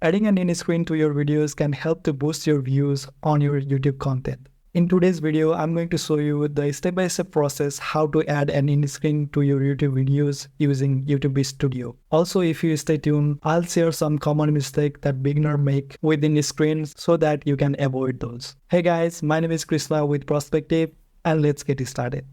Adding an indie screen to your videos can help to boost your views on your YouTube content. In today's video, I'm going to show you the step-by-step process how to add an indie screen to your YouTube videos using YouTube Studio. Also, if you stay tuned, I'll share some common mistakes that beginners make with indie screens so that you can avoid those. Hey guys, my name is Krishna with PerspecTube, and let's get started.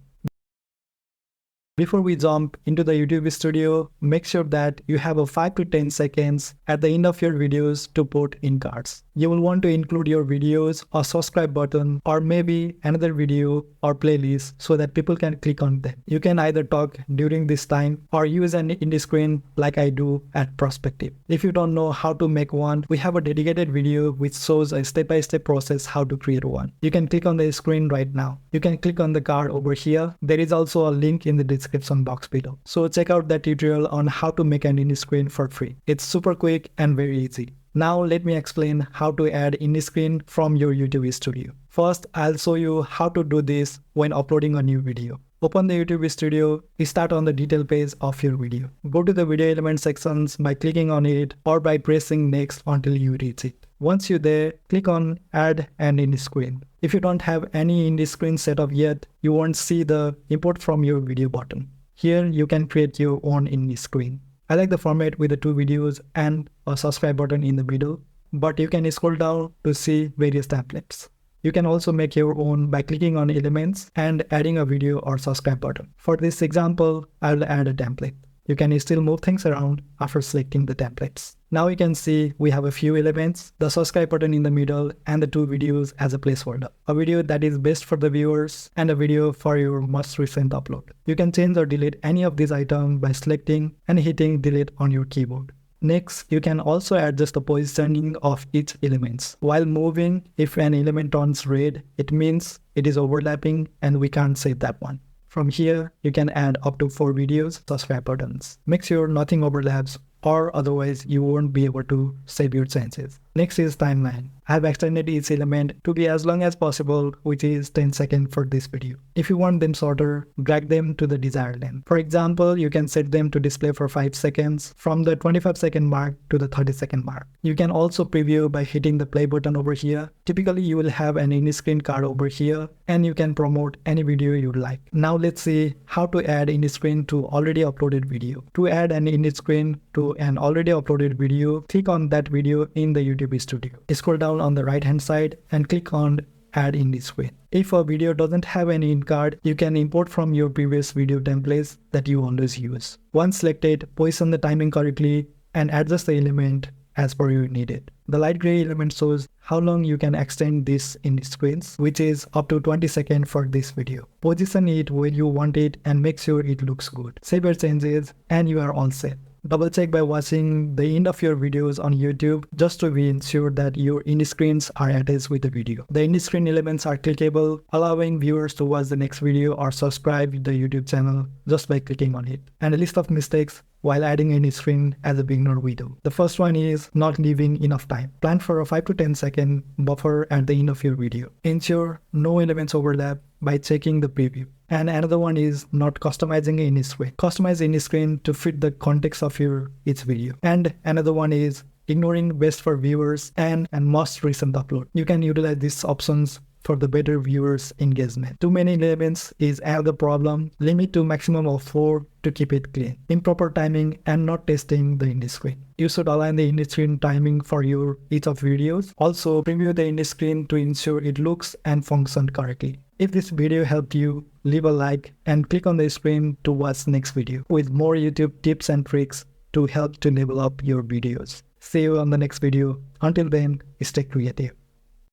Before we jump into the YouTube Studio, make sure that you have a 5 to 10 seconds at the end of your videos to put in cards. You will want to include your videos, a subscribe button, or maybe another video or playlist so that people can click on them. You can either talk during this time or use an indie screen like I do at PerspecTube. If you don't know how to make one, we have a dedicated video which shows a step-by-step process how to create one. You can click on the screen right now. You can click on the card over here. There is also a link in the description box below. So check out that tutorial on how to make an indie screen for free. It's super quick and very easy. Now let me explain how to add indie screen from your YouTube Studio. First, I'll show you how to do this when uploading a new video. Open the YouTube Studio, start on the detail page of your video. Go to the video element sections by clicking on it or by pressing next until you reach it. Once you're there, click on add an indie screen. If you don't have any indie screen set up yet, you won't see the import from your video button. Here you can create your own indie screen. I like the format with the 2 videos and a subscribe button in the middle, but you can scroll down to see various templates. You can also make your own by clicking on elements and adding a video or subscribe button. For this example, I'll add a template. You can still move things around after selecting the templates. Now you can see we have a few elements, the subscribe button in the middle and the 2 videos as a placeholder. A video that is best for the viewers and a video for your most recent upload. You can change or delete any of these items by selecting and hitting delete on your keyboard. Next, you can also adjust the positioning of each element. While moving, if an element turns red, it means it is overlapping and we can't save that one. From here, you can add up to 4 videos, subscribe buttons. Make sure nothing overlaps or otherwise you won't be able to save your changes. Next is timeline. I have extended each element to be as long as possible, which is 10 seconds for this video. If you want them shorter, drag them to the desired length. For example, you can set them to display for 5 seconds from the 25-second mark to the 30-second mark. You can also preview by hitting the play button over here. Typically, you will have an indie screen card over here and you can promote any video you like. Now let's see how to add indie screen to already uploaded video. To add an indie screen to an already uploaded video, click on that video in the YouTube Studio. Scroll down on the right hand side and click on add indie screen. If a video doesn't have any in card, you can import from your previous video templates that you always use. Once selected, position the timing correctly and adjust the element as per you need it. The light gray element shows how long you can extend this indie screens, which is up to 20 seconds for this video. Position it where you want it and make sure it looks good. Save your changes and you are all set. Double check by watching the end of your videos on YouTube just to be ensured that your indie screens are attached with the video. The indie screen elements are clickable, allowing viewers to watch the next video or subscribe to the YouTube channel just by clicking on it. And a list of mistakes while adding indie screen as a beginner we do. The first one is not leaving enough time. Plan for a 5 to 10 second buffer at the end of your video. Ensure no elements overlap by checking the preview. And another one is not customizing indie screen. Customize indie screen to fit the context of your each video. And another one is ignoring best for viewers and most recent upload. You can utilize these options for the better viewers engagement. Too many elements is another problem. Limit to maximum of 4 to keep it clean. Improper timing and not testing the indie screen. You should align the indie screen timing for your each of videos. Also preview the indie screen to ensure it looks and functions correctly. If this video helped you, leave a like and click on the screen to watch next video with more YouTube tips and tricks to help to level up your videos. See you on the next video. Until then, stay creative.